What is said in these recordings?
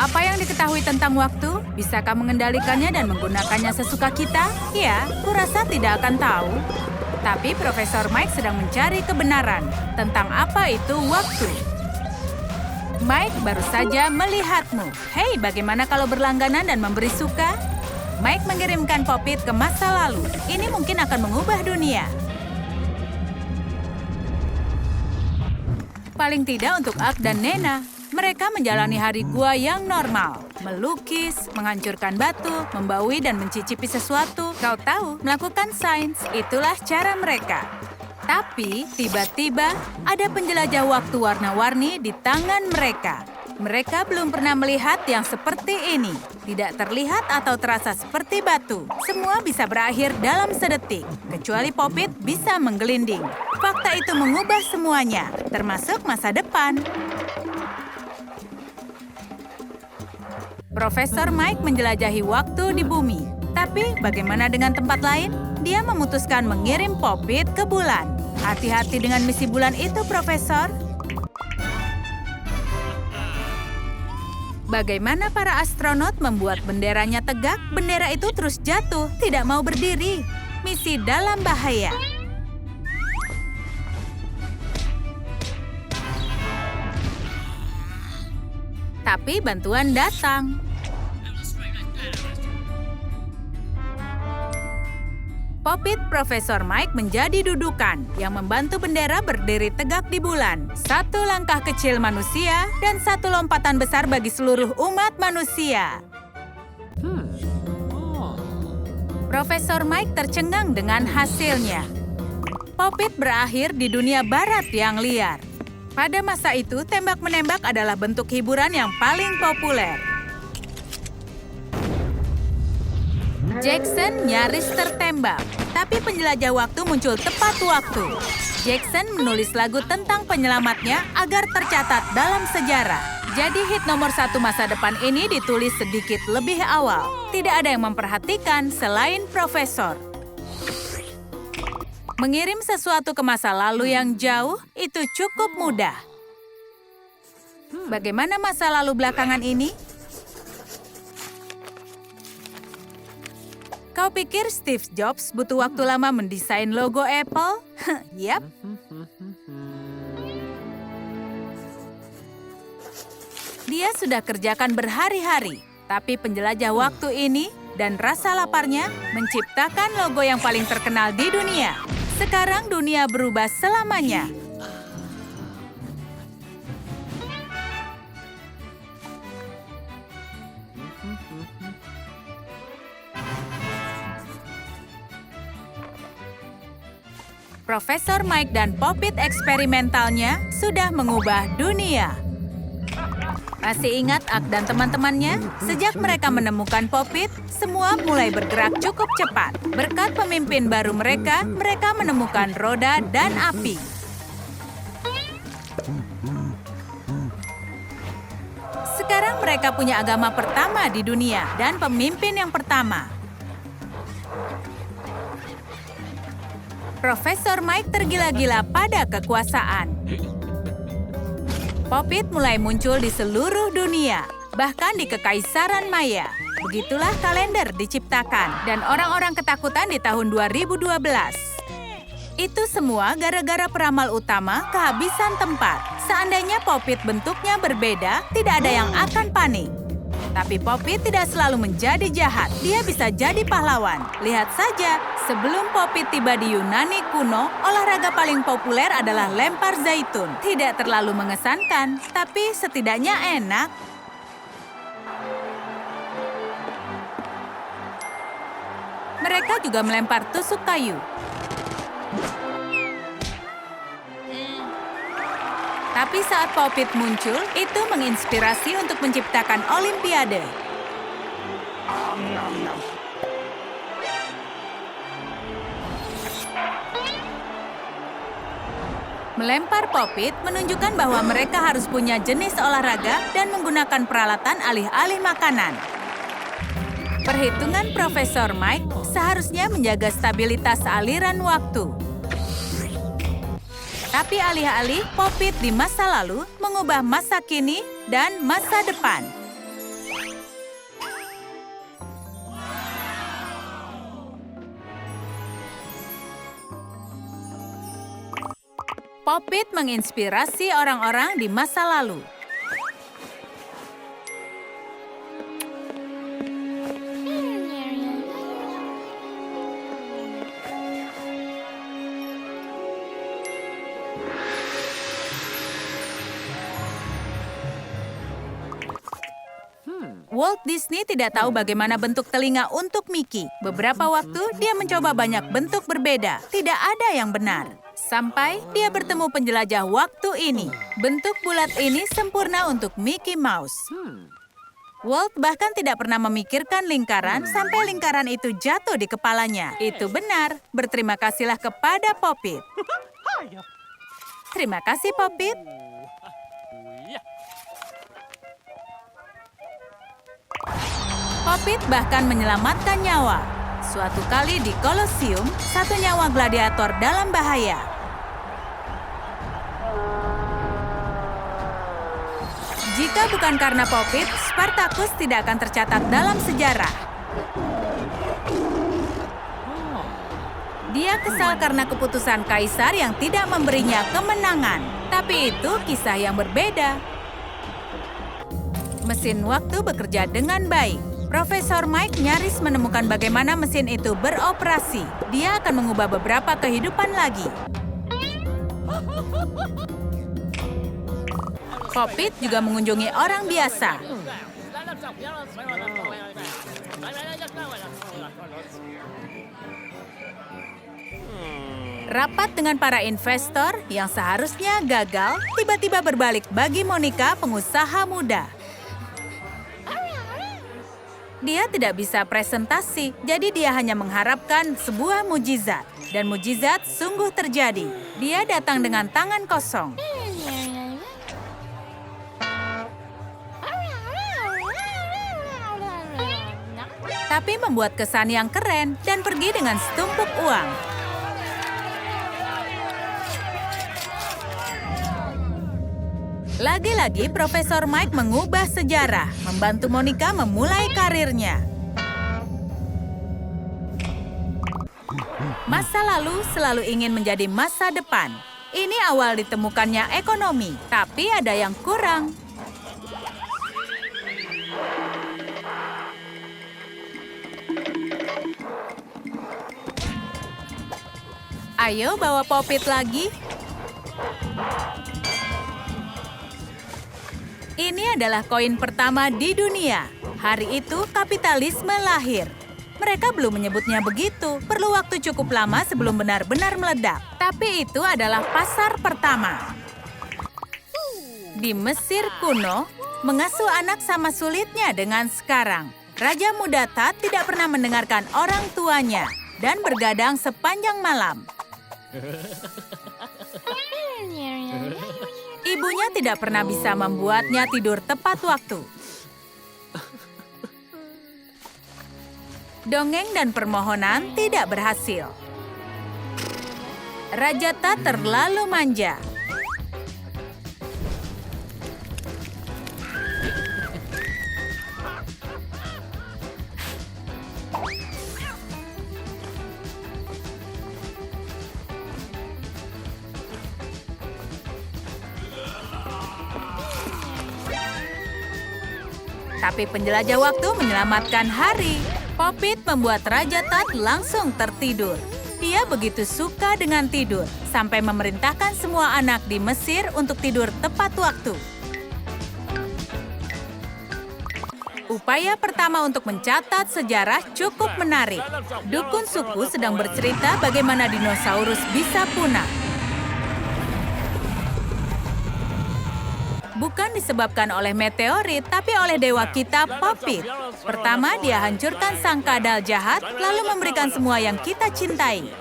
Apa yang diketahui tentang waktu? Bisakah mengendalikannya dan menggunakannya sesuka kita? Ya, kurasa tidak akan tahu. Tapi Profesor Mike sedang mencari kebenaran tentang apa itu waktu. Mike baru saja melihatmu. Hei, bagaimana kalau berlangganan dan memberi suka? Mike mengirimkan Pop-It ke masa lalu. Ini mungkin akan mengubah dunia. Paling tidak untuk Ak dan Nena. Mereka menjalani hari gua yang normal. Melukis, menghancurkan batu, membaui dan mencicipi sesuatu. Kau tahu, melakukan sains. Itulah cara mereka. Tapi, tiba-tiba ada penjelajah waktu warna-warni di tangan mereka. Mereka belum pernah melihat yang seperti ini. Tidak terlihat atau terasa seperti batu. Semua bisa berakhir dalam sedetik, kecuali Pop-It bisa menggelinding. Fakta itu mengubah semuanya, termasuk masa depan. Profesor Mike menjelajahi waktu di bumi. Tapi bagaimana dengan tempat lain? Dia memutuskan mengirim Pop-It ke bulan. Hati-hati dengan misi bulan itu, Profesor. Bagaimana para astronot membuat benderanya tegak? Bendera itu terus jatuh, tidak mau berdiri. Misi dalam bahaya. Tapi bantuan datang. Pop-It Profesor Mike menjadi dudukan yang membantu bendera berdiri tegak di bulan. Satu langkah kecil manusia dan satu lompatan besar bagi seluruh umat manusia. Profesor Mike tercengang dengan hasilnya. Pop-It berakhir di dunia barat yang liar. Pada masa itu, tembak-menembak adalah bentuk hiburan yang paling populer. Jackson nyaris tertembak, tapi penjelajah waktu muncul tepat waktu. Jackson menulis lagu tentang penyelamatnya agar tercatat dalam sejarah. Jadi hit nomor 1 masa depan ini ditulis sedikit lebih awal. Tidak ada yang memperhatikan selain Profesor. Mengirim sesuatu ke masa lalu yang jauh itu cukup mudah. Bagaimana masa lalu belakangan ini? Kau pikir Steve Jobs butuh waktu lama mendesain logo Apple? Yap. Dia sudah kerjakan berhari-hari, tapi penjelajah waktu ini dan rasa laparnya menciptakan logo yang paling terkenal di dunia. Sekarang dunia berubah selamanya. Profesor Mike dan Pop-It eksperimentalnya sudah mengubah dunia. Masih ingat Ak dan teman-temannya? Sejak mereka menemukan Pop-It, semua mulai bergerak cukup cepat. Berkat pemimpin baru mereka, mereka menemukan roda dan api. Sekarang mereka punya agama pertama di dunia dan pemimpin yang pertama. Profesor Mike tergila-gila pada kekuasaan. Pop-It mulai muncul di seluruh dunia, bahkan di Kekaisaran Maya. Begitulah kalender diciptakan, dan orang-orang ketakutan di tahun 2012. Itu semua gara-gara peramal utama kehabisan tempat. Seandainya Pop-It bentuknya berbeda, tidak ada yang akan panik. Tapi Pop-It tidak selalu menjadi jahat. Dia bisa jadi pahlawan. Lihat saja, sebelum Pop-It tiba di Yunani kuno, olahraga paling populer adalah lempar zaitun. Tidak terlalu mengesankan, tapi setidaknya enak. Mereka juga melempar tusuk kayu. Tapi saat Pop-It muncul, itu menginspirasi untuk menciptakan Olimpiade. Melempar Pop-It menunjukkan bahwa mereka harus punya jenis olahraga dan menggunakan peralatan alih-alih makanan. Perhitungan Profesor Mike seharusnya menjaga stabilitas aliran waktu. Tapi alih-alih Pop-It di masa lalu mengubah masa kini dan masa depan. Pop-it menginspirasi orang-orang di masa lalu. Walt Disney tidak tahu bagaimana bentuk telinga untuk Mickey. Beberapa waktu, dia mencoba banyak bentuk berbeda. Tidak ada yang benar. Sampai dia bertemu penjelajah waktu ini. Bentuk bulat ini sempurna untuk Mickey Mouse. Walt bahkan tidak pernah memikirkan lingkaran sampai lingkaran itu jatuh di kepalanya. Itu benar. Berterima kasihlah kepada Pop-it. Terima kasih, Pop-it. Pop-it bahkan menyelamatkan nyawa. Suatu kali di Kolosium, satu nyawa gladiator dalam bahaya. Jika bukan karena Pop-it, Spartacus tidak akan tercatat dalam sejarah. Dia kesal karena keputusan kaisar yang tidak memberinya kemenangan. Tapi itu kisah yang berbeda. Mesin waktu bekerja dengan baik. Profesor Mike nyaris menemukan bagaimana mesin itu beroperasi. Dia akan mengubah beberapa kehidupan lagi. Pop-it juga mengunjungi orang biasa. Rapat dengan para investor yang seharusnya gagal, tiba-tiba berbalik bagi Monica, pengusaha muda. Dia tidak bisa presentasi, jadi dia hanya mengharapkan sebuah mujizat. Dan mujizat sungguh terjadi. Dia datang dengan tangan kosong. Tapi membuat kesan yang keren dan pergi dengan setumpuk uang. Lagi-lagi, Profesor Mike mengubah sejarah, membantu Monica memulai karirnya. Masa lalu selalu ingin menjadi masa depan. Ini awal ditemukannya ekonomi, tapi ada yang kurang. Ayo bawa Pop-it lagi. Ini adalah koin pertama di dunia. Hari itu kapitalisme lahir. Mereka belum menyebutnya begitu. Perlu waktu cukup lama sebelum benar-benar meledak. Tapi itu adalah pasar pertama. Di Mesir kuno, mengasuh anak sama sulitnya dengan sekarang. Raja muda Tut tidak pernah mendengarkan orang tuanya dan bergadang sepanjang malam. Ibunya tidak pernah bisa membuatnya tidur tepat waktu. Dongeng dan permohonan tidak berhasil. Raja Tut terlalu manja. Tapi penjelajah waktu menyelamatkan hari. Pop-it membuat Raja Tut langsung tertidur. Dia begitu suka dengan tidur, sampai memerintahkan semua anak di Mesir untuk tidur tepat waktu. Upaya pertama untuk mencatat sejarah cukup menarik. Dukun suku sedang bercerita bagaimana dinosaurus bisa punah. Bukan disebabkan oleh meteorit, tapi oleh dewa kita, Pop-it. Pertama, dia hancurkan sang kadal jahat, lalu memberikan semua yang kita cintai.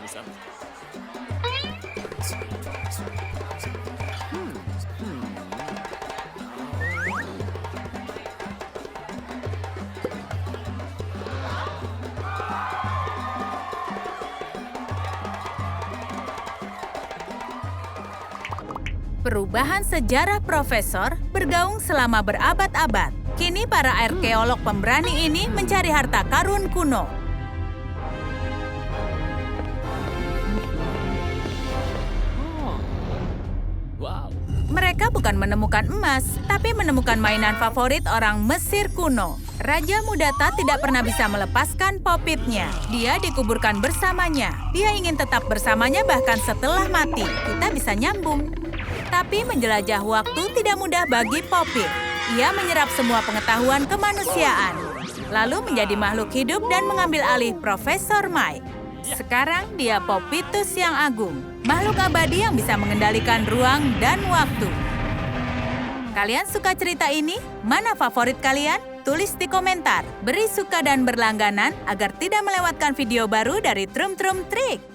Perubahan sejarah Profesor bergaung selama berabad-abad. Kini para arkeolog pemberani ini mencari harta karun kuno. Mereka bukan menemukan emas, tapi menemukan mainan favorit orang Mesir kuno. Raja Mudata tidak pernah bisa melepaskan Popitnya. Dia dikuburkan bersamanya. Dia ingin tetap bersamanya bahkan setelah mati. Kita bisa nyambung. Tapi menjelajah waktu tidak mudah bagi Popit. Ia menyerap semua pengetahuan kemanusiaan, lalu menjadi makhluk hidup dan mengambil alih Profesor Mike. Sekarang dia Popitus yang agung, makhluk abadi yang bisa mengendalikan ruang dan waktu. Kalian suka cerita ini? Mana favorit kalian? Tulis di komentar. Beri suka dan berlangganan agar tidak melewatkan video baru dari Trum Trum Trik.